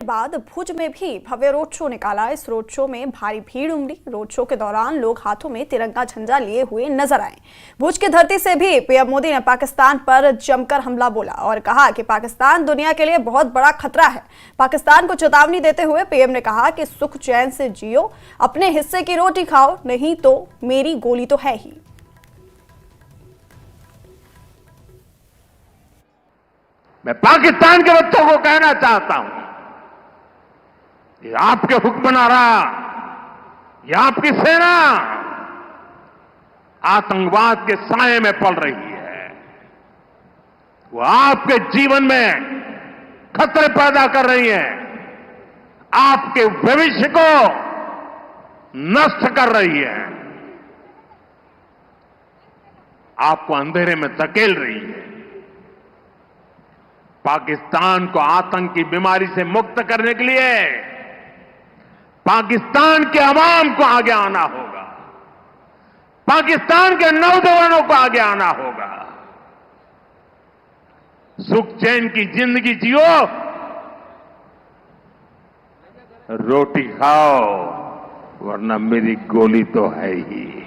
बाद भुज में भी भव्य रोड शो निकाला। इस रोड शो में भारी भीड़ उमड़ी। रोड शो के दौरान लोग हाथों में तिरंगा झंडा लिए हुए नजर आए। भुज की धरती से भी पीएम मोदी ने पाकिस्तान पर जमकर हमला बोला और कहा कि पाकिस्तान दुनिया के लिए बहुत बड़ा खतरा है। पाकिस्तान को चेतावनी देते हुए पीएम ने कहा कि सुख चैन से जियो, अपने हिस्से की रोटी खाओ, नहीं तो मेरी गोली तो है ही। मैं पाकिस्तान के बच्चों को कहना चाहता हूं, ये आपके हुक्मनारा, ये आपकी सेना आतंकवाद के साए में पल रही है। वो आपके जीवन में खतरे पैदा कर रही है, आपके भविष्य को नष्ट कर रही है, आपको अंधेरे में धकेल रही है। पाकिस्तान को आतंक की बीमारी से मुक्त करने के लिए पाकिस्तान के अवाम को आगे आना होगा, पाकिस्तान के नौजवानों को आगे आना होगा। सुख चैन की जिंदगी जियो, रोटी खाओ, वरना मेरी गोली तो है ही।